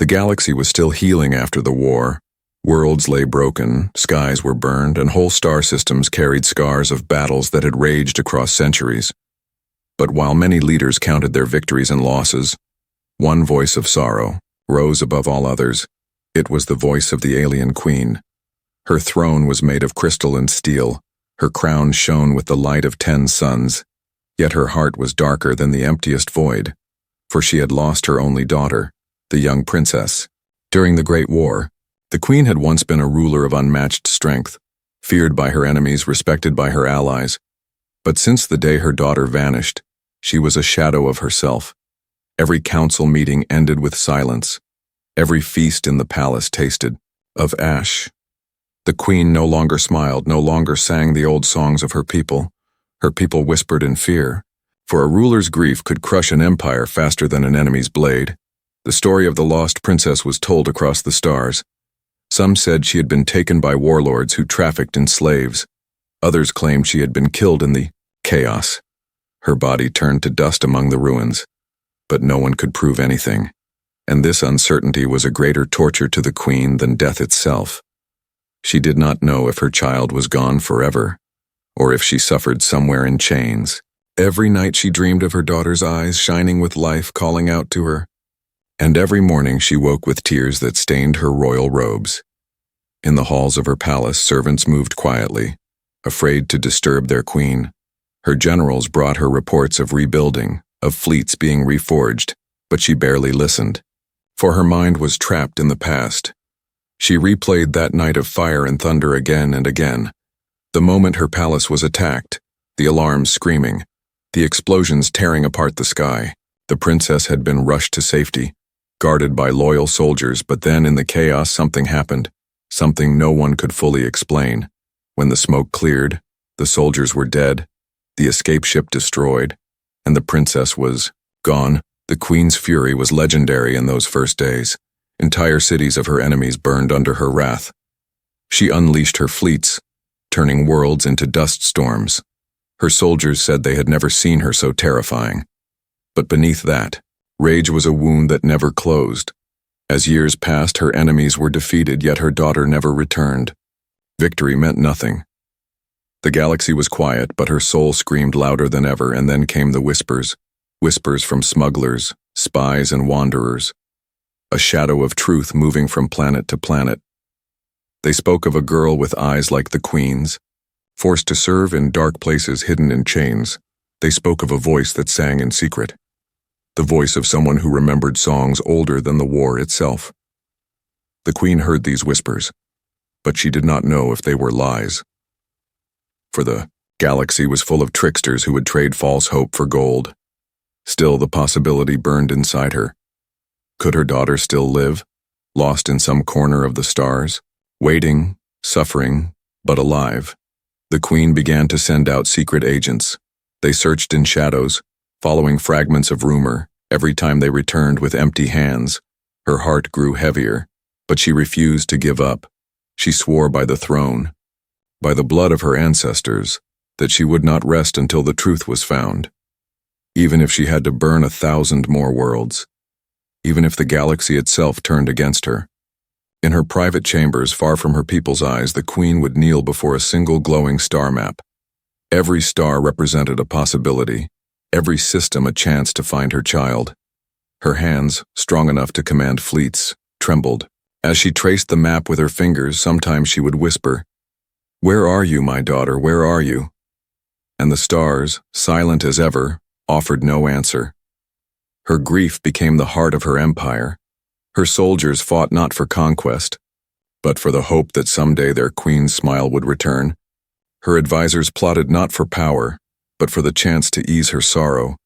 The galaxy was still healing after the war. Worlds lay broken, skies were burned, and whole star systems carried scars of battles that had raged across centuries. But while many leaders counted their victories and losses, one voice of sorrow rose above all others. It was the voice of the alien queen. Her throne was made of crystal and steel. Her crown shone with the light of 10 suns. Yet her heart was darker than the emptiest void, for she had lost her only daughter, the young princess. During the Great War, the queen had once been a ruler of unmatched strength, feared by her enemies, respected by her allies. But since the day her daughter vanished, she was a shadow of herself. Every council meeting ended with silence. Every feast in the palace tasted of ash. The queen no longer smiled, no longer sang the old songs of her people. Her people whispered in fear, for a ruler's grief could crush an empire faster than an enemy's blade. The story of the lost princess was told across the stars. Some said she had been taken by warlords who trafficked in slaves. Others claimed she had been killed in the chaos. Her body turned to dust among the ruins, but no one could prove anything. And this uncertainty was a greater torture to the queen than death itself. She did not know if her child was gone forever, or if she suffered somewhere in chains. Every night she dreamed of her daughter's eyes shining with life, calling out to her. And every morning she woke with tears that stained her royal robes. In the halls of her palace, servants moved quietly, afraid to disturb their queen. Her generals brought her reports of rebuilding, of fleets being reforged, but she barely listened, for her mind was trapped in the past. She replayed that night of fire and thunder again and again. The moment her palace was attacked, the alarms screaming, the explosions tearing apart the sky. The princess had been rushed to safety, guarded by loyal soldiers, but then in the chaos something happened, something no one could fully explain. When the smoke cleared, the soldiers were dead, the escape ship destroyed, and the princess was gone. The queen's fury was legendary in those first days. Entire cities of her enemies burned under her wrath. She unleashed her fleets, turning worlds into dust storms. Her soldiers said they had never seen her so terrifying. But beneath that, rage was a wound that never closed. As years passed, her enemies were defeated, yet her daughter never returned. Victory meant nothing. The galaxy was quiet, but her soul screamed louder than ever, and then came the whispers from smugglers, spies, and wanderers. A shadow of truth moving from planet to planet. They spoke of a girl with eyes like the queen's, forced to serve in dark places hidden in chains. They spoke of a voice that sang in secret. The voice of someone who remembered songs older than the war itself. The queen heard these whispers, but she did not know if they were lies. For the galaxy was full of tricksters who would trade false hope for gold. Still, the possibility burned inside her. Could her daughter still live, lost in some corner of the stars, waiting, suffering, but alive? The queen began to send out secret agents. They searched in shadows, following fragments of rumor. Every time they returned with empty hands, her heart grew heavier, but she refused to give up. She swore by the throne, by the blood of her ancestors, that she would not rest until the truth was found. Even if she had to burn 1,000 more worlds. Even if the galaxy itself turned against her. In her private chambers, far from her people's eyes, the queen would kneel before a single glowing star map. Every star represented a possibility, every system a chance to find her child. Her hands, strong enough to command fleets, trembled. As she traced the map with her fingers, sometimes she would whisper, "Where are you, my daughter, where are you?" And the stars, silent as ever, offered no answer. Her grief became the heart of her empire. Her soldiers fought not for conquest, but for the hope that someday their queen's smile would return. Her advisors plotted not for power, but for the chance to ease her sorrow.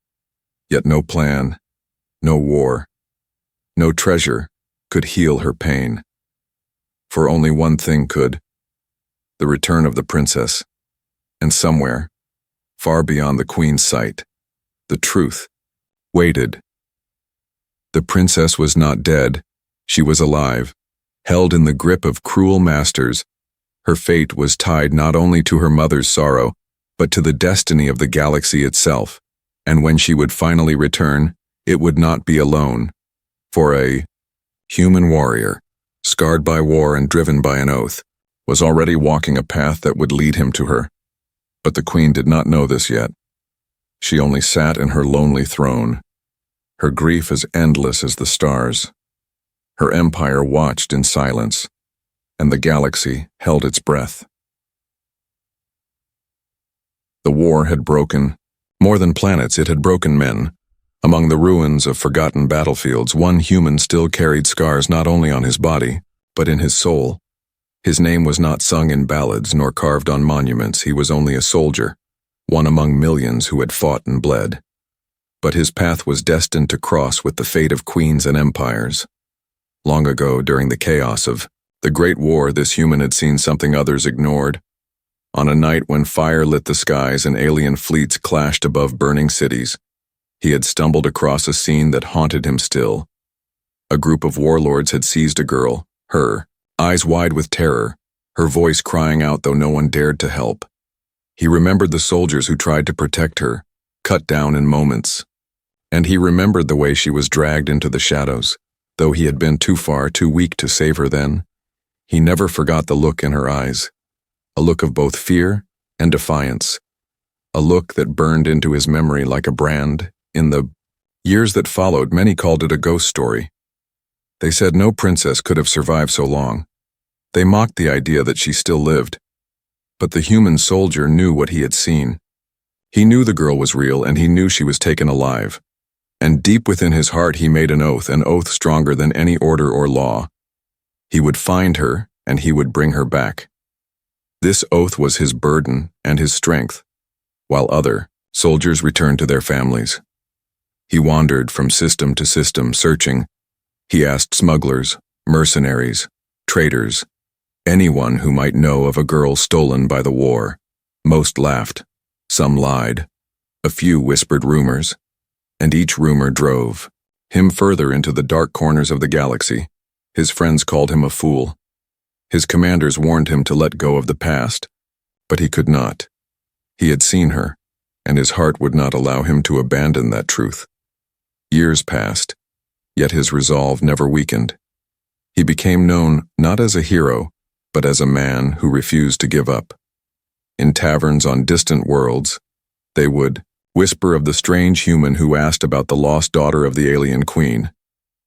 Yet no plan, no war, no treasure could heal her pain. For only one thing could: the return of the princess. And somewhere, far beyond the queen's sight, the truth waited. The princess was not dead. She was alive, held in the grip of cruel masters. Her fate was tied not only to her mother's sorrow, but to the destiny of the galaxy itself. And when she would finally return, it would not be alone. For a human warrior, scarred by war and driven by an oath, was already walking a path that would lead him to her. But the queen did not know this yet. She only sat in her lonely throne, her grief as endless as the stars. Her empire watched in silence, and the galaxy held its breath. The war had broken. More than planets, it had broken men. Among the ruins of forgotten battlefields, one human still carried scars not only on his body, but in his soul. His name was not sung in ballads nor carved on monuments. He was only a soldier, one among millions who had fought and bled. But his path was destined to cross with the fate of queens and empires. Long ago, during the chaos of the Great War, this human had seen something others ignored. On a night when fire lit the skies and alien fleets clashed above burning cities, he had stumbled across a scene that haunted him still. A group of warlords had seized a girl, her, eyes wide with terror, her voice crying out though no one dared to help. He remembered the soldiers who tried to protect her, cut down in moments. And he remembered the way she was dragged into the shadows, though he had been too far, too weak to save her then. He never forgot the look in her eyes, a look of both fear and defiance, a look that burned into his memory like a brand. In the years that followed, many called it a ghost story. They said no princess could have survived so long. They mocked the idea that she still lived. But the human soldier knew what he had seen. He knew the girl was real, and he knew she was taken alive. And deep within his heart he made an oath stronger than any order or law. He would find her, and he would bring her back. This oath was his burden and his strength, while other soldiers returned to their families. He wandered from system to system, searching. He asked smugglers, mercenaries, traitors, anyone who might know of a girl stolen by the war. Most laughed, some lied, a few whispered rumors, and each rumor drove him further into the dark corners of the galaxy. His friends called him a fool. His commanders warned him to let go of the past, but he could not. He had seen her, and his heart would not allow him to abandon that truth. Years passed, yet his resolve never weakened. He became known not as a hero, but as a man who refused to give up. In taverns on distant worlds, they would whisper of the strange human who asked about the lost daughter of the alien queen.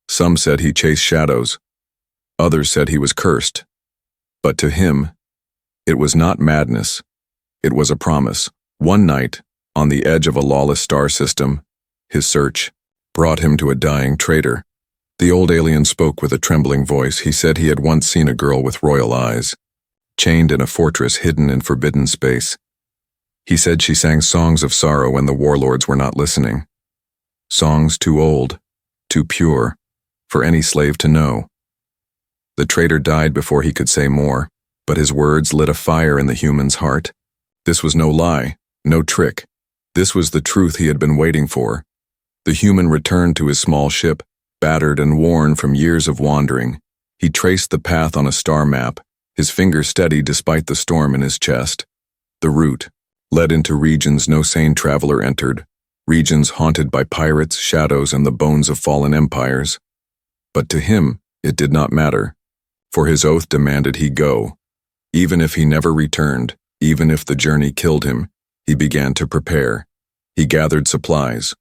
Some said he chased shadows. Others said he was cursed. But to him, it was not madness. It was a promise. One night, on the edge of a lawless star system, his search brought him to a dying traitor. The old alien spoke with a trembling voice. He said he had once seen a girl with royal eyes, chained in a fortress hidden in forbidden space. He said she sang songs of sorrow when the warlords were not listening. Songs too old, too pure, for any slave to know. The traitor died before he could say more, but his words lit a fire in the human's heart. This was no lie, no trick. This was the truth he had been waiting for. The human returned to his small ship, battered and worn from years of wandering. He traced the path on a star map, his finger steady despite the storm in his chest. The route led into regions no sane traveler entered, regions haunted by pirates, shadows, and the bones of fallen empires. But to him, it did not matter, for his oath demanded he go. Even if he never returned, even if the journey killed him, he began to prepare. He gathered supplies,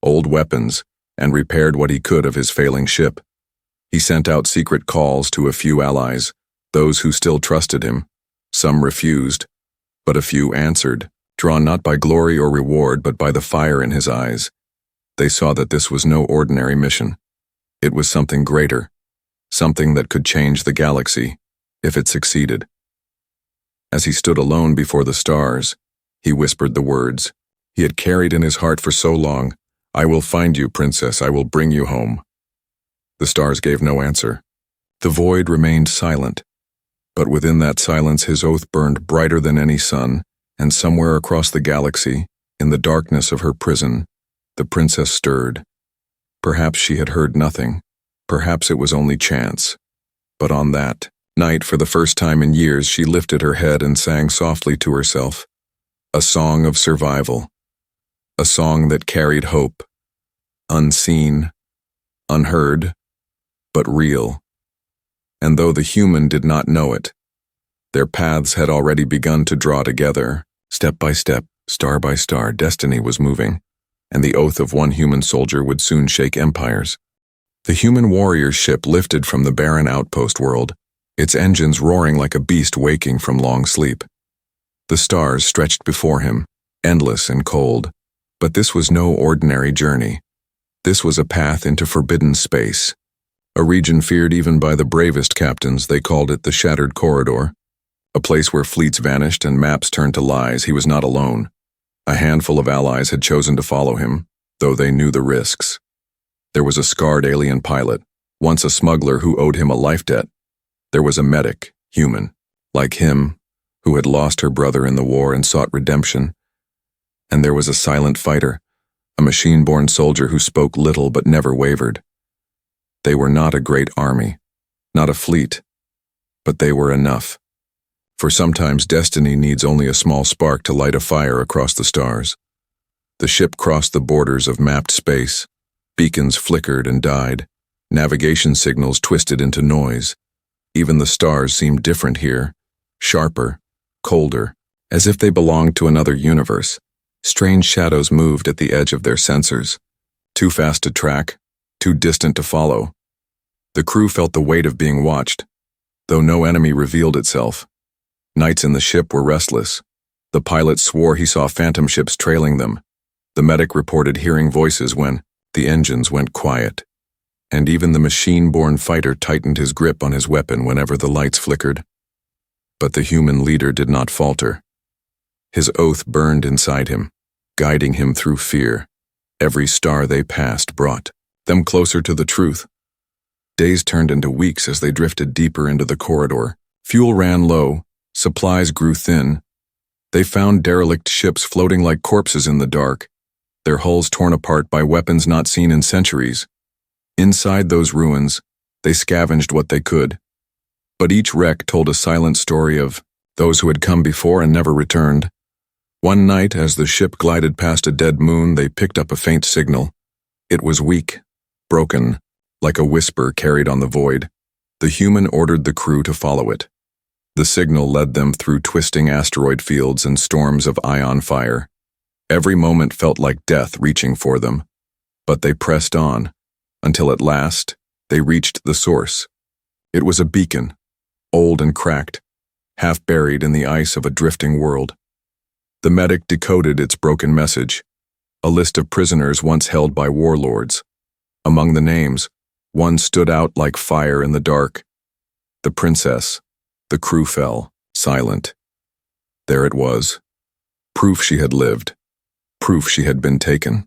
old weapons, and repaired what he could of his failing ship. He sent out secret calls to a few allies, those who still trusted him. Some refused, but a few answered, drawn not by glory or reward but by the fire in his eyes. They saw that this was no ordinary mission. It was something greater, something that could change the galaxy, if it succeeded. As he stood alone before the stars, he whispered the words he had carried in his heart for so long. "I will find you, princess, I will bring you home." The stars gave no answer. The void remained silent, but within that silence his oath burned brighter than any sun, and somewhere across the galaxy, in the darkness of her prison, the princess stirred. Perhaps she had heard nothing, perhaps it was only chance. But on that night, for the first time in years, she lifted her head and sang softly to herself, a song of survival, a song that carried hope, unseen, unheard, but real. And though the human did not know it, their paths had already begun to draw together. Step by step, star by star, destiny was moving, and the oath of one human soldier would soon shake empires. The human warrior's ship lifted from the barren outpost world, its engines roaring like a beast waking from long sleep. The stars stretched before him, endless and cold, but this was no ordinary journey. This was a path into forbidden space, a region feared even by the bravest captains. They called it the Shattered Corridor, a place where fleets vanished and maps turned to lies. He was not alone. A handful of allies had chosen to follow him, though they knew the risks. There was a scarred alien pilot, once a smuggler who owed him a life debt. There was a medic, human, like him, who had lost her brother in the war and sought redemption. And there was a silent fighter, a machine-born soldier who spoke little but never wavered. They were not a great army, not a fleet, but they were enough. For sometimes destiny needs only a small spark to light a fire across the stars. The ship crossed the borders of mapped space. Beacons flickered and died. Navigation signals twisted into noise. Even the stars seemed different here, sharper, colder, as if they belonged to another universe. Strange shadows moved at the edge of their sensors, too fast to track, too distant to follow. The crew felt the weight of being watched, though no enemy revealed itself. Nights in the ship were restless. The pilot swore he saw phantom ships trailing them. The medic reported hearing voices when the engines went quiet. And even the machine-born fighter tightened his grip on his weapon whenever the lights flickered. But the human leader did not falter. His oath burned inside him, guiding him through fear. Every star they passed brought them closer to the truth. Days turned into weeks as they drifted deeper into the corridor. Fuel ran low, supplies grew thin. They found derelict ships floating like corpses in the dark, their hulls torn apart by weapons not seen in centuries. Inside those ruins, they scavenged what they could. But each wreck told a silent story of those who had come before and never returned. One night, as the ship glided past a dead moon, they picked up a faint signal. It was weak, broken, like a whisper carried on the void. The human ordered the crew to follow it. The signal led them through twisting asteroid fields and storms of ion fire. Every moment felt like death reaching for them. But they pressed on, until at last, they reached the source. It was a beacon, old and cracked, half buried in the ice of a drifting world. The medic decoded its broken message, a list of prisoners once held by warlords. Among the names, one stood out like fire in the dark. The princess. The crew fell, silent. There it was. Proof she had lived. Proof she had been taken.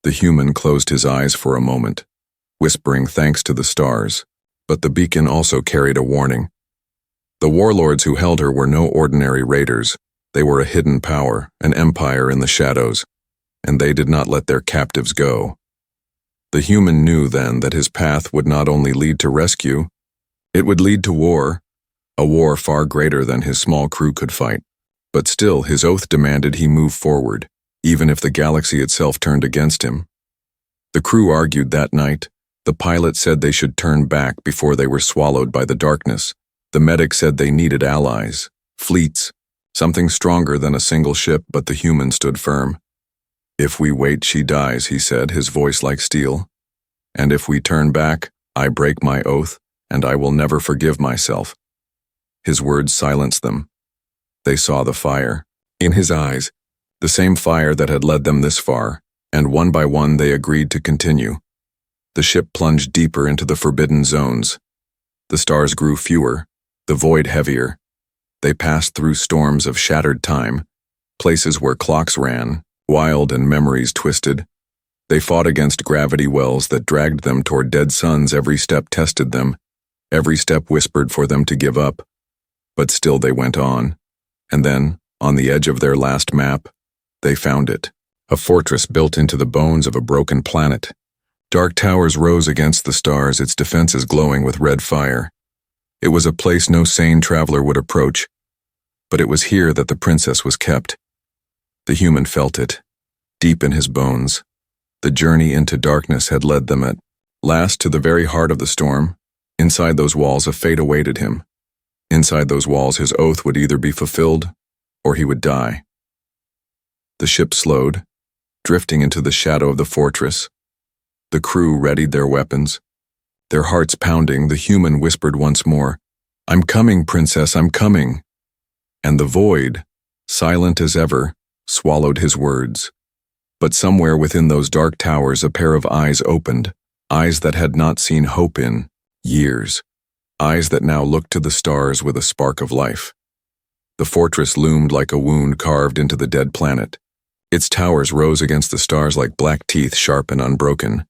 The human closed his eyes for a moment, whispering thanks to the stars, but the beacon also carried a warning. The warlords who held her were no ordinary raiders. They were a hidden power, an empire in the shadows, and they did not let their captives go. The human knew then that his path would not only lead to rescue, it would lead to war, a war far greater than his small crew could fight. But still, his oath demanded he move forward, even if the galaxy itself turned against him. The crew argued that night. The pilot said they should turn back before they were swallowed by the darkness. The medic said they needed allies, fleets, something stronger than a single ship, but the human stood firm. If we wait, she dies, he said, his voice like steel. And if we turn back, I break my oath, and I will never forgive myself. His words silenced them. They saw the fire. In his eyes, the same fire that had led them this far, and one by one they agreed to continue. The ship plunged deeper into the forbidden zones. The stars grew fewer, the void heavier. They passed through storms of shattered time, places where clocks ran, wild and memories twisted. They fought against gravity wells that dragged them toward dead suns. Every step tested them. Every step whispered for them to give up. But still they went on. And then, on the edge of their last map, they found it. A fortress built into the bones of a broken planet. Dark towers rose against the stars, its defenses glowing with red fire. It was a place no sane traveler would approach, but it was here that the princess was kept. The human felt it, deep in his bones. The journey into darkness had led them at Last, to the very heart of the storm, inside those walls a fate awaited him. Inside those walls his oath would either be fulfilled or he would die. The ship slowed, drifting into the shadow of the fortress. The crew readied their weapons. Their hearts pounding, the human whispered once more, "I'm coming, princess, I'm coming." And the void, silent as ever, swallowed his words. But somewhere within those dark towers a pair of eyes opened, eyes that had not seen hope in years, eyes that now looked to the stars with a spark of life. The fortress loomed like a wound carved into the dead planet. Its towers rose against the stars like black teeth, sharp and unbroken.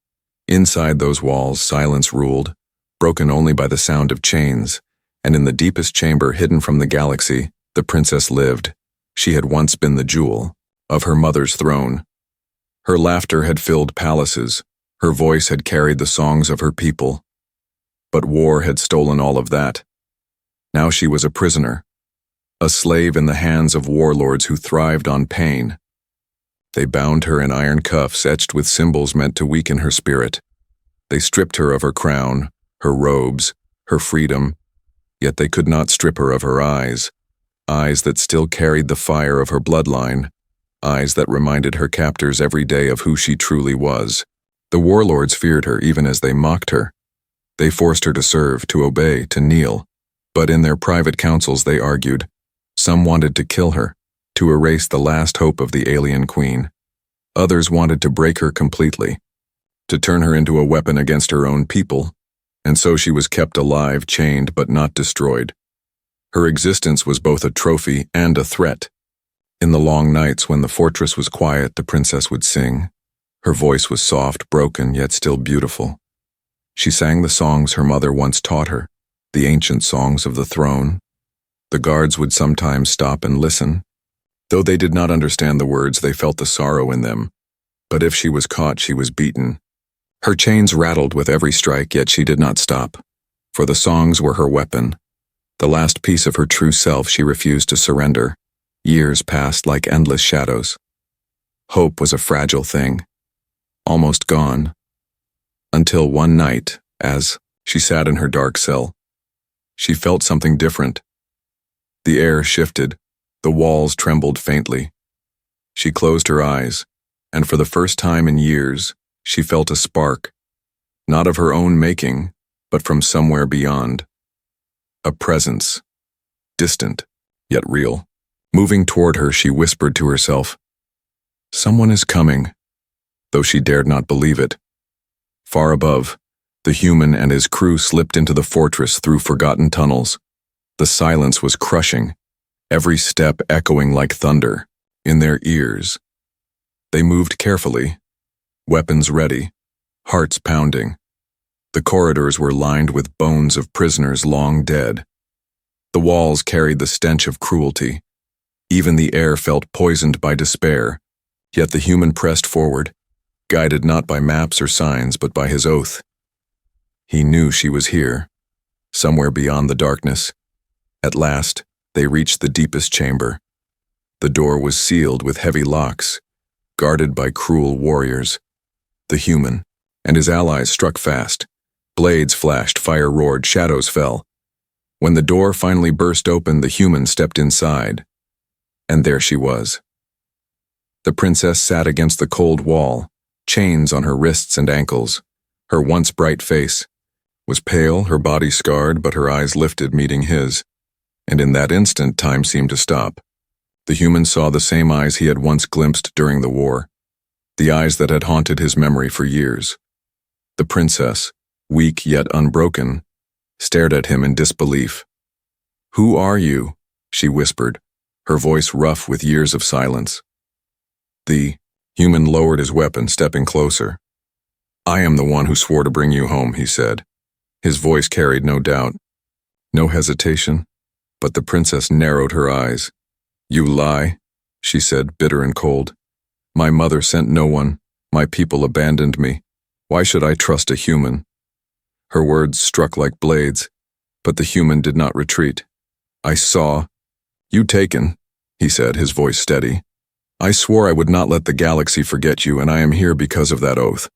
Inside those walls, silence ruled, broken only by the sound of chains, and in the deepest chamber hidden from the galaxy, the princess lived. She had once been the jewel of her mother's throne. Her laughter had filled palaces, her voice had carried the songs of her people. But war had stolen all of that. Now she was a prisoner, a slave in the hands of warlords who thrived on pain. They bound her in iron cuffs etched with symbols meant to weaken her spirit. They stripped her of her crown, her robes, her freedom, yet they could not strip her of her eyes, eyes that still carried the fire of her bloodline, eyes that reminded her captors every day of who she truly was. The warlords feared her even as they mocked her. They forced her to serve, to obey, to kneel. But in their private councils they argued. Some wanted to kill her, to erase the last hope of the alien queen. Others wanted to break her completely, to turn her into a weapon against her own people. And so she was kept alive, chained, but not destroyed. Her existence was both a trophy and a threat. In the long nights when the fortress was quiet, the princess would sing. Her voice was soft, broken, yet still beautiful. She sang the songs her mother once taught her, the ancient songs of the throne. The guards would sometimes stop and listen. Though they did not understand the words, they felt the sorrow in them. But if she was caught, she was beaten. Her chains rattled with every strike, yet she did not stop. For the songs were her weapon. The last piece of her true self she refused to surrender. Years passed like endless shadows. Hope was a fragile thing, almost gone. Until one night, as she sat in her dark cell, she felt something different. The air shifted, the walls trembled faintly. She closed her eyes, and for the first time in years, she felt a spark, not of her own making, but from somewhere beyond. A presence, distant, yet real. Moving toward her, she whispered to herself, "Someone is coming," though she dared not believe it. Far above, the human and his crew slipped into the fortress through forgotten tunnels. The silence was crushing, every step echoing like thunder in their ears. They moved carefully, weapons ready, hearts pounding. The corridors were lined with bones of prisoners long dead. The walls carried the stench of cruelty. Even the air felt poisoned by despair, yet the human pressed forward, guided not by maps or signs but by his oath. He knew she was here, somewhere beyond the darkness. At last, they reached the deepest chamber. The door was sealed with heavy locks, guarded by cruel warriors. The human and his allies struck fast. Blades flashed, fire roared, shadows fell. When the door finally burst open, the human stepped inside. And there she was. The princess sat against the cold wall, chains on her wrists and ankles. Her once bright face was pale, her body scarred, but her eyes lifted, meeting his. And in that instant, time seemed to stop. The human saw the same eyes he had once glimpsed during the war, the eyes that had haunted his memory for years. The princess, weak yet unbroken, stared at him in disbelief. "Who are you?" she whispered, her voice rough with years of silence. The human lowered his weapon, stepping closer. "I am the one who swore to bring you home," he said. His voice carried no doubt, no hesitation, but the princess narrowed her eyes. "You lie," she said, bitter and cold. "My mother sent no one. My people abandoned me. Why should I trust a human?" Her words struck like blades, but the human did not retreat. "I saw you taken," he said, his voice steady. "I swore I would not let the galaxy forget you, and I am here because of that oath."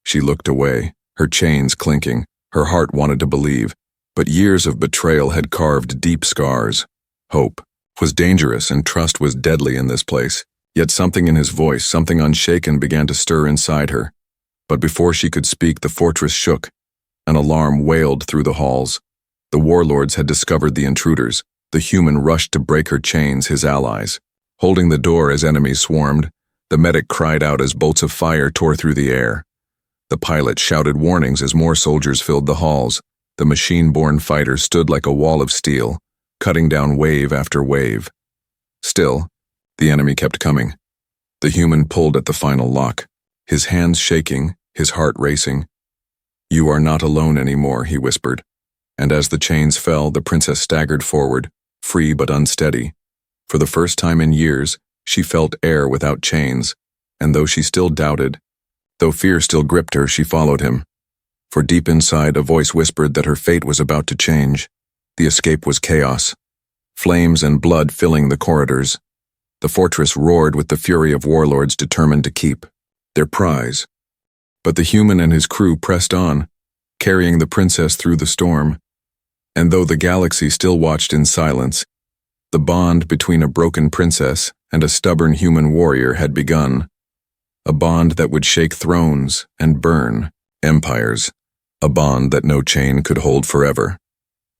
She looked away, her chains clinking. Her heart wanted to believe, but years of betrayal had carved deep scars. Hope was dangerous and trust was deadly in this place, yet something in his voice, something unshaken, began to stir inside her. But before she could speak, the fortress shook. An alarm wailed through the halls. The warlords had discovered the intruders. The human rushed to break her chains, his allies. Holding the door as enemies swarmed, the medic cried out as bolts of fire tore through the air. The pilot shouted warnings as more soldiers filled the halls. The machine-born fighter stood like a wall of steel, cutting down wave after wave. Still, the enemy kept coming. The human pulled at the final lock, his hands shaking, his heart racing. "You are not alone anymore," he whispered. And as the chains fell, the princess staggered forward, free but unsteady. For the first time in years, she felt air without chains, and though she still doubted, though fear still gripped her, she followed him. For deep inside, a voice whispered that her fate was about to change. The escape was chaos, flames and blood filling the corridors. The fortress roared with the fury of warlords determined to keep their prize. But the human and his crew pressed on, carrying the princess through the storm. And though the galaxy still watched in silence, the bond between a broken princess and a stubborn human warrior had begun. A bond that would shake thrones and burn empires. A bond that no chain could hold forever.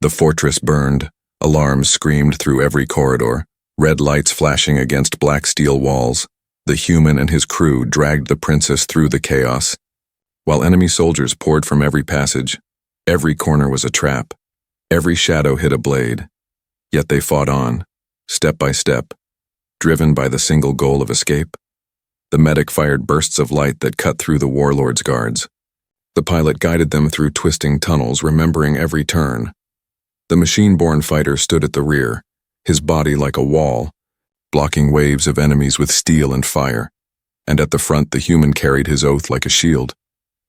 The fortress burned, alarms screamed through every corridor, red lights flashing against black steel walls. The human and his crew dragged the princess through the chaos, while enemy soldiers poured from every passage. Every corner was a trap. Every shadow hid a blade. Yet they fought on, step by step, driven by the single goal of escape. The medic fired bursts of light that cut through the warlords' guards. The pilot guided them through twisting tunnels, remembering every turn. The machine-born fighter stood at the rear, his body like a wall, blocking waves of enemies with steel and fire. And at the front, the human carried his oath like a shield.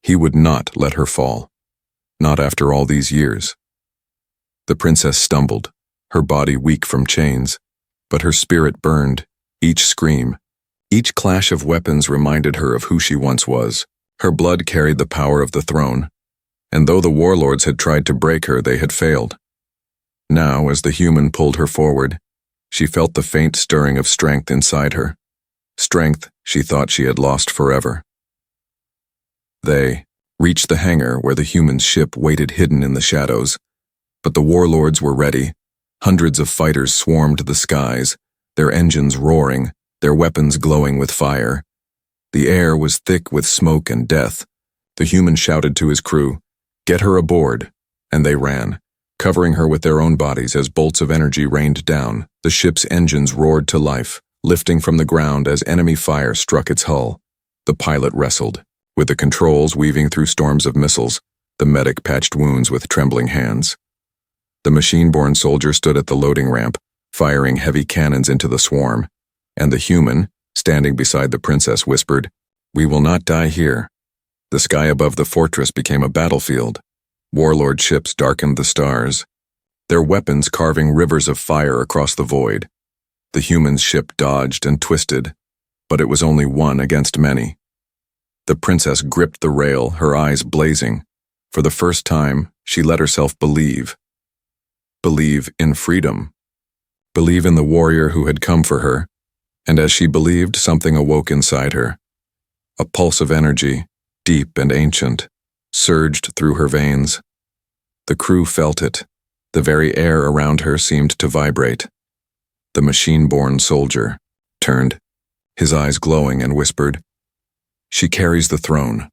He would not let her fall. Not after all these years. The princess stumbled, her body weak from chains, but her spirit burned. Each scream, each clash of weapons reminded her of who she once was. Her blood carried the power of the throne, and though the warlords had tried to break her, they had failed. Now, as the human pulled her forward, she felt the faint stirring of strength inside her. Strength she thought she had lost forever. They reached the hangar where the human's ship waited hidden in the shadows. But the warlords were ready. Hundreds of fighters swarmed the skies, their engines roaring, their weapons glowing with fire. The air was thick with smoke and death. The human shouted to his crew, "Get her aboard," and they ran, covering her with their own bodies as bolts of energy rained down. The ship's engines roared to life, lifting from the ground as enemy fire struck its hull. The pilot wrestled, with the controls weaving through storms of missiles. The medic patched wounds with trembling hands. The machine-born soldier stood at the loading ramp, firing heavy cannons into the swarm, and the human, standing beside the princess, whispered, "We will not die here." The sky above the fortress became a battlefield. Warlord ships darkened the stars, their weapons carving rivers of fire across the void. The human's ship dodged and twisted, but it was only one against many. The princess gripped the rail, her eyes blazing. For the first time, she let herself believe. Believe in freedom. Believe in the warrior who had come for her. And as she believed, something awoke inside her. A pulse of energy, deep and ancient, surged through her veins. The crew felt it. The very air around her seemed to vibrate. The machine-born soldier turned, his eyes glowing, and whispered, "She carries the throne."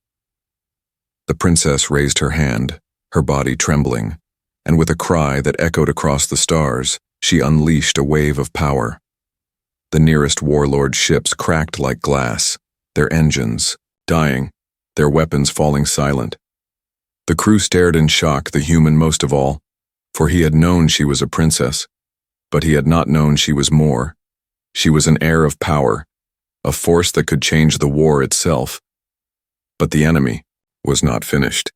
The princess raised her hand, her body trembling, and with a cry that echoed across the stars, she unleashed a wave of power. The nearest warlord ships cracked like glass, their engines dying, their weapons falling silent. The crew stared in shock, the human most of all, for he had known she was a princess, but he had not known she was more. She was an heir of power, a force that could change the war itself. But the enemy was not finished.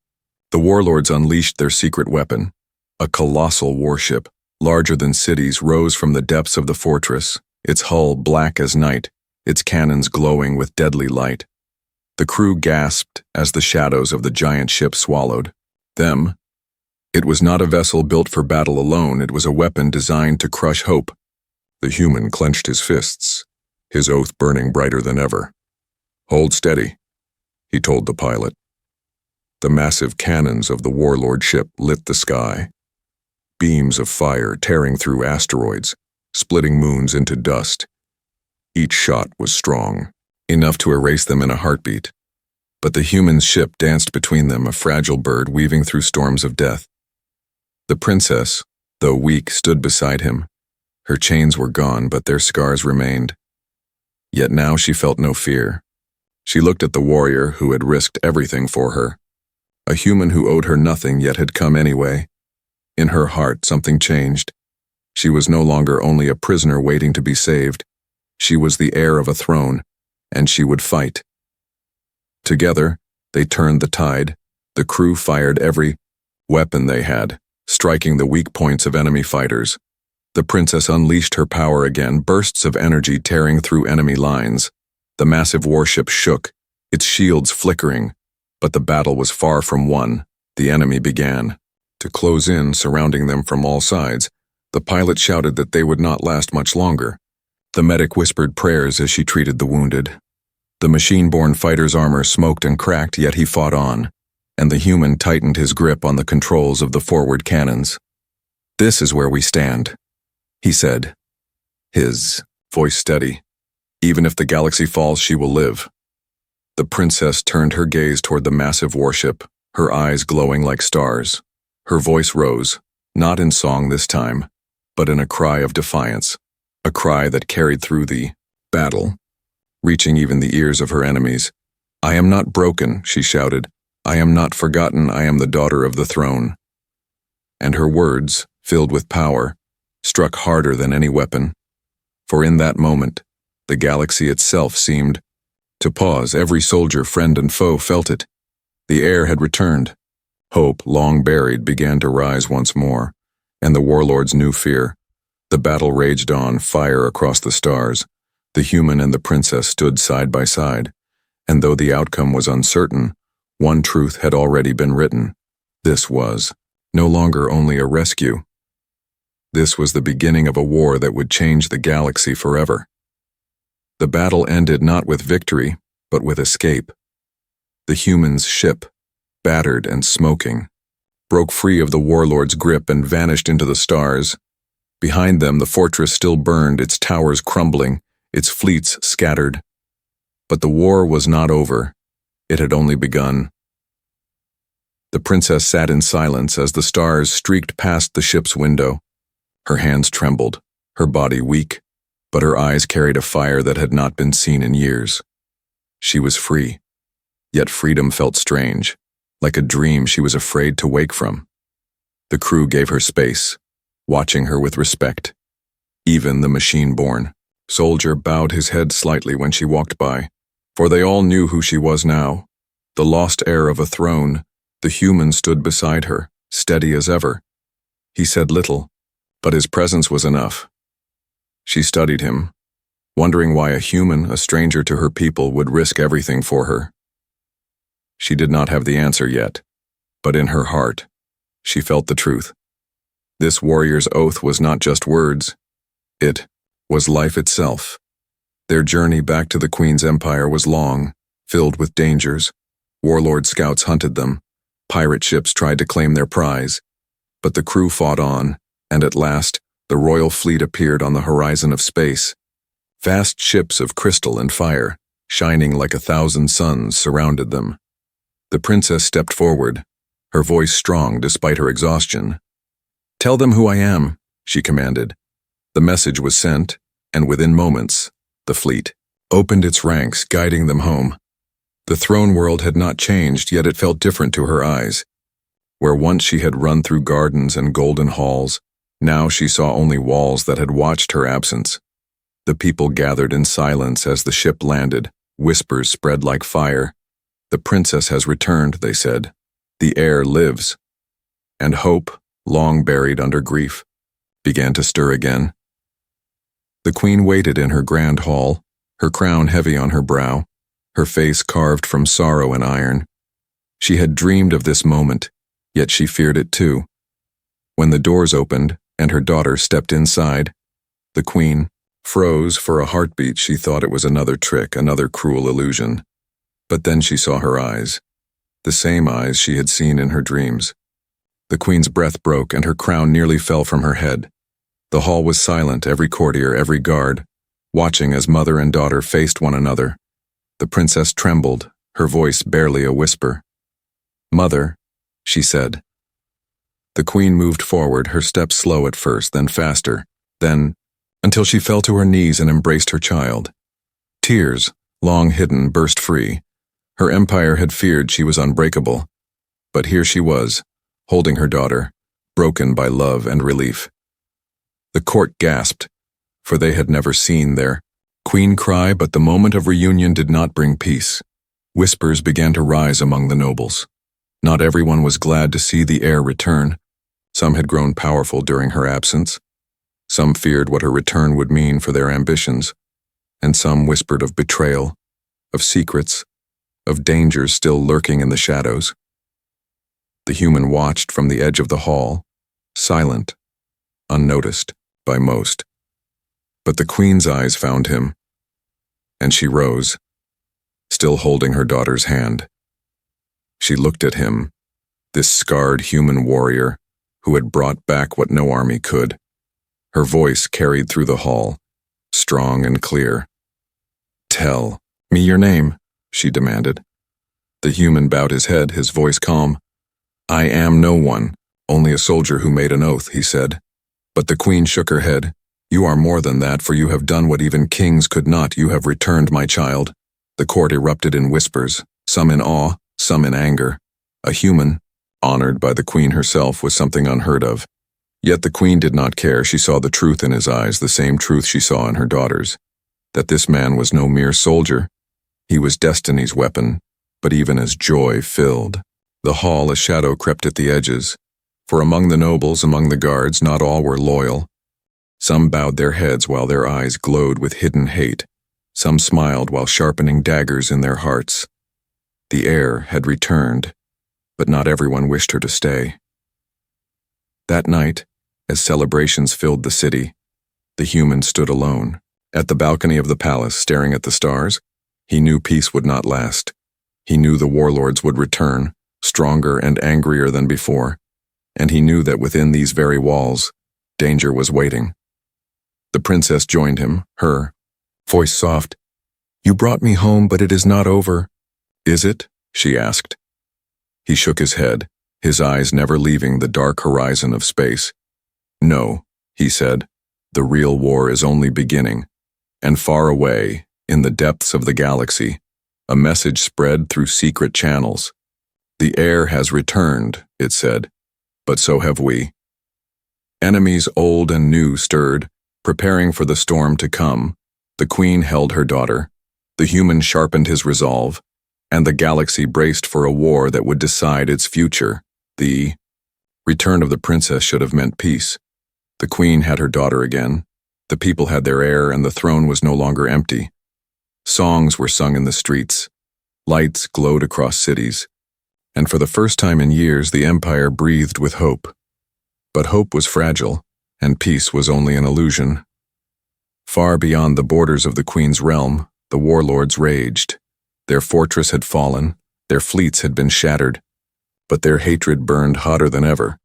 The warlords unleashed their secret weapon. A colossal warship, larger than cities, rose from the depths of the fortress, its hull black as night, its cannons glowing with deadly light. The crew gasped as the shadows of the giant ship swallowed them. It was not a vessel built for battle alone, it was a weapon designed to crush hope. The human clenched his fists, his oath burning brighter than ever. "Hold steady," he told the pilot. The massive cannons of the warlord ship lit the sky. Beams of fire tearing through asteroids, splitting moons into dust. Each shot was strong, enough to erase them in a heartbeat. But the human's ship danced between them, a fragile bird weaving through storms of death. The princess, though weak, stood beside him. Her chains were gone, but their scars remained. Yet now she felt no fear. She looked at the warrior who had risked everything for her. A human who owed her nothing yet had come anyway. In her heart, something changed. She was no longer only a prisoner waiting to be saved. She was the heir of a throne, and she would fight. Together, they turned the tide. The crew fired every weapon they had, striking the weak points of enemy fighters. The princess unleashed her power again, bursts of energy tearing through enemy lines. The massive warship shook, its shields flickering. But the battle was far from won. The enemy began to close in, surrounding them from all sides. The pilot shouted that they would not last much longer. The medic whispered prayers as she treated the wounded. The machine-born fighter's armor smoked and cracked, yet he fought on, and the human tightened his grip on the controls of the forward cannons. "This is where we stand," he said, his voice steady. "Even if the galaxy falls, she will live." The princess turned her gaze toward the massive warship, her eyes glowing like stars. Her voice rose, not in song this time, but in a cry of defiance, a cry that carried through the battle, reaching even the ears of her enemies. "I am not broken," she shouted. "I am not forgotten. I am the daughter of the throne." And her words, filled with power, struck harder than any weapon. For in that moment, the galaxy itself seemed to pause. Every soldier, friend and foe felt it. The air had returned. Hope, long buried, began to rise once more, and the warlords knew fear. The battle raged on, fire across the stars. The human and the princess stood side by side, and though the outcome was uncertain, one truth had already been written. This was no longer only a rescue. This was the beginning of a war that would change the galaxy forever. The battle ended not with victory, but with escape. The human's ship, battered and smoking, broke free of the warlord's grip and vanished into the stars. Behind them, the fortress still burned, its towers crumbling, its fleets scattered. But the war was not over. It had only begun. The princess sat in silence as the stars streaked past the ship's window. Her hands trembled, her body weak, but her eyes carried a fire that had not been seen in years. She was free, yet freedom felt strange, like a dream she was afraid to wake from. The crew gave her space, watching her with respect. Even the machine-born soldier bowed his head slightly when she walked by, for they all knew who she was now. The lost heir of a throne, the human stood beside her, steady as ever. He said little, but his presence was enough. She studied him, wondering why a human, a stranger to her people, would risk everything for her. She did not have the answer yet, but in her heart, she felt the truth. This warrior's oath was not just words. It was life itself. Their journey back to the Queen's empire was long, filled with dangers. Warlord scouts hunted them. Pirate ships tried to claim their prize. But the crew fought on, and at last, the royal fleet appeared on the horizon of space. Vast ships of crystal and fire, shining like 1,000 suns, surrounded them. The princess stepped forward, her voice strong despite her exhaustion. "Tell them who I am," she commanded. The message was sent, and within moments, the fleet opened its ranks, guiding them home. The throne world had not changed, yet it felt different to her eyes. Where once she had run through gardens and golden halls, now she saw only walls that had watched her absence. The people gathered in silence as the ship landed, whispers spread like fire. "The princess has returned," they said. "The heir lives." And hope, long buried under grief, began to stir again. The queen waited in her grand hall, her crown heavy on her brow. her face carved from sorrow and iron. She had dreamed of this moment, yet she feared it too. When the doors opened and her daughter stepped inside, the queen froze. For a heartbeat. She thought it was another trick, another cruel illusion. But then she saw her eyes, the same eyes she had seen in her dreams. The queen's breath broke and her crown nearly fell from her head. The hall was silent, every courtier, every guard, watching as mother and daughter faced one another. The princess trembled, her voice barely a whisper. "Mother," she said. The queen moved forward, her steps slow at first, then faster, then until she fell to her knees and embraced her child. Tears, long hidden, burst free. Her empire had feared she was unbreakable, but here she was, holding her daughter, broken by love and relief. The court gasped, for they had never seen their queen cry, but the moment of reunion did not bring peace. Whispers began to rise among the nobles. Not everyone was glad to see the heir return. Some had grown powerful during her absence. Some feared what her return would mean for their ambitions, and some whispered of betrayal, of secrets, of dangers still lurking in the shadows. The human watched from the edge of the hall, silent, unnoticed by most. But the queen's eyes found him, and she rose, still holding her daughter's hand. She looked at him, this scarred human warrior who had brought back what no army could. Her voice carried through the hall, strong and clear. "Tell me your name," she demanded. The human bowed his head, his voice calm. "I am no one, only a soldier who made an oath," he said. But the queen shook her head. "You are more than that, for you have done what even kings could not. You have returned my child." The court erupted in whispers, some in awe, some in anger. A human, honored by the queen herself, was something unheard of. Yet the queen did not care. She saw the truth in his eyes, the same truth she saw in her daughter's. That this man was no mere soldier. He was destiny's weapon, but even as joy filled the hall, a shadow crept at the edges. For among the nobles, among the guards, not all were loyal. Some bowed their heads while their eyes glowed with hidden hate. Some smiled while sharpening daggers in their hearts. The heir had returned, but not everyone wished her to stay. That night, as celebrations filled the city, the human stood alone. At the balcony of the palace, staring at the stars, he knew peace would not last. He knew the warlords would return, stronger and angrier than before, and he knew that within these very walls, danger was waiting. The princess joined him, her voice soft. "You brought me home, but it is not over." "Is it?" she asked. He shook his head, his eyes never leaving the dark horizon of space. "No," he said, "the real war is only beginning." And far away, in the depths of the galaxy, a message spread through secret channels. "The heir has returned," it said, "but so have we." Enemies old and new stirred, preparing for the storm to come. The queen held her daughter, the human sharpened his resolve, and the galaxy braced for a war that would decide its future. The return of the princess should have meant peace. The queen had her daughter again, the people had their heir, and the throne was no longer empty. Songs were sung in the streets, lights glowed across cities, and for the first time in years the empire breathed with hope. But hope was fragile, and peace was only an illusion. Far beyond the borders of the queen's realm, the warlords raged. Their fortress had fallen, their fleets had been shattered, but their hatred burned hotter than ever.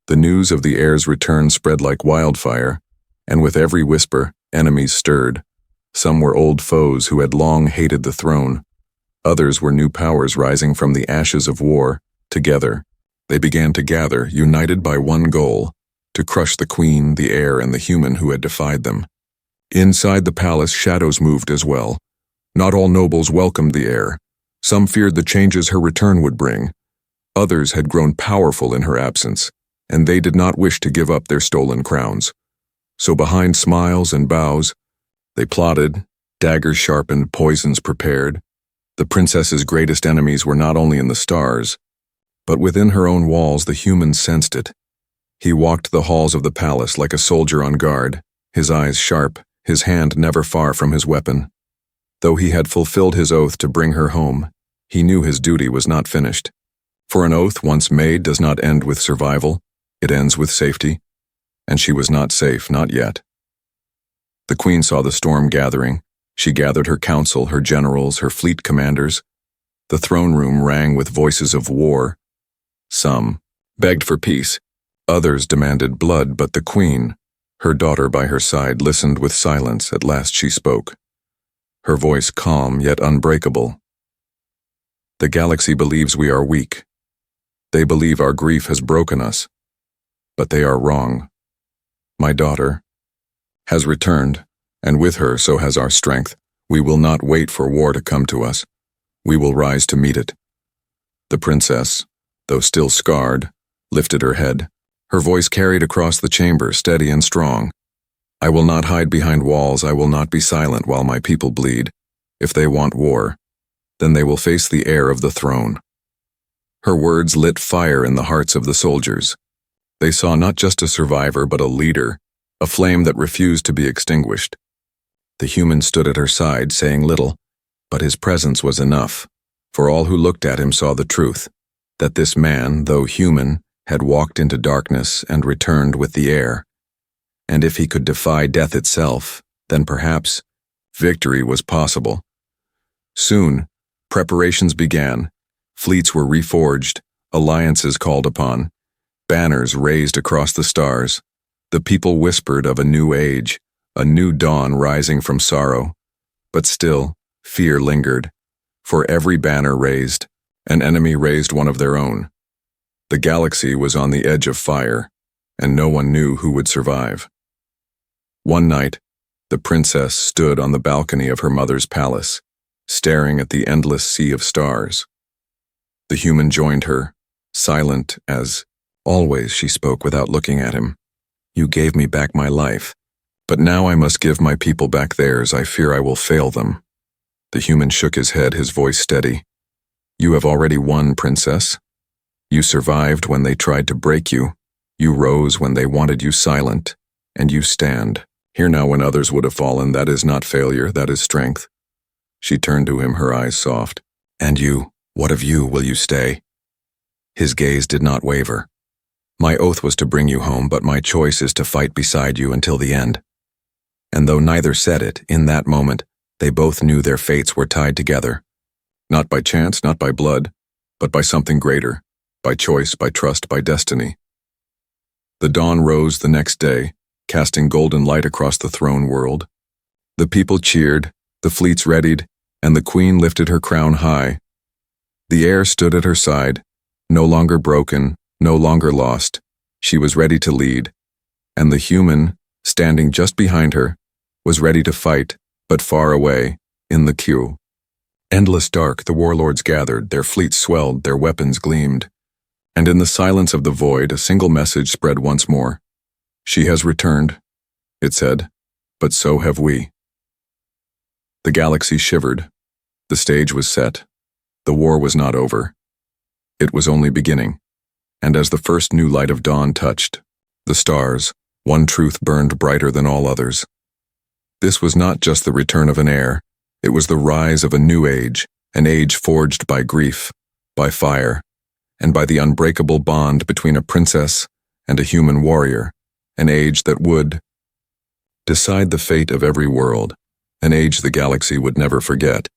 The news of the heir's return spread like wildfire, and with every whisper, enemies stirred. Some were old foes who had long hated the throne. Others were new powers rising from the ashes of war. Together, they began to gather, united by one goal, to crush the queen, the heir, and the human who had defied them. Inside the palace, shadows moved as well. Not all nobles welcomed the heir. Some feared the changes her return would bring. Others had grown powerful in her absence, and they did not wish to give up their stolen crowns. So behind smiles and bows, they plotted, daggers sharpened, poisons prepared. The princess's greatest enemies were not only in the stars, but within her own walls the human sensed it. He walked the halls of the palace like a soldier on guard, his eyes sharp, his hand never far from his weapon. Though he had fulfilled his oath to bring her home, he knew his duty was not finished. For an oath once made does not end with survival, it ends with safety, and she was not safe, not yet. The queen saw the storm gathering. She gathered her council, her generals, her fleet commanders. The throne room rang with voices of war. Some begged for peace, others demanded blood, but the queen, her daughter by her side, listened with silence. At last she spoke, her voice calm yet unbreakable. The galaxy believes we are weak. They believe our grief has broken us, but they are wrong. My daughter has returned, and with her so has our strength. We will not wait for war to come to us. We will rise to meet it. The princess, though still scarred, lifted her head. Her voice carried across the chamber, steady and strong. I will not hide behind walls. I will not be silent while my people bleed. If they want war, then they will face the heir of the throne. Her words lit fire in the hearts of the soldiers. They saw not just a survivor, but a leader, a flame that refused to be extinguished. The human stood at her side, saying little, but his presence was enough, for all who looked at him saw the truth, that this man, though human, had walked into darkness and returned with the heir. And if he could defy death itself, then perhaps victory was possible. Soon, preparations began. Fleets were reforged, alliances called upon, banners raised across the stars. The people whispered of a new age, a new dawn rising from sorrow. But still, fear lingered. For every banner raised, an enemy raised one of their own. The galaxy was on the edge of fire, and no one knew who would survive. One night, the princess stood on the balcony of her mother's palace, staring at the endless sea of stars. The human joined her, silent as always. She spoke without looking at him. You gave me back my life, but now I must give my people back theirs. I fear I will fail them. The human shook his head, his voice steady. You have already won, princess. You survived when they tried to break you. You rose when they wanted you silent, and you stand here now when others would have fallen. That is not failure, that is strength. She turned to him, her eyes soft. And you, what of you? Will you stay? His gaze did not waver. My oath was to bring you home, but my choice is to fight beside you until the end. And though neither said it, in that moment, they both knew their fates were tied together. Not by chance, not by blood, but by something greater, by choice, by trust, by destiny. The dawn rose the next day, casting golden light across the throne world. The people cheered, the fleets readied, and the queen lifted her crown high. The heir stood at her side, no longer broken, no longer lost. She was ready to lead, and the human, standing just behind her, was ready to fight, but far away, in the queue. Endless dark, the warlords gathered, their fleets swelled, their weapons gleamed. And in the silence of the void, a single message spread once more. She has returned, it said, but so have we. The galaxy shivered. The stage was set. The war was not over. It was only beginning. And as the first new light of dawn touched the stars, one truth burned brighter than all others. This was not just the return of an heir. It was the rise of a new age, an age forged by grief, by fire, and by the unbreakable bond between a princess and a human warrior, an age that would decide the fate of every world, an age the galaxy would never forget.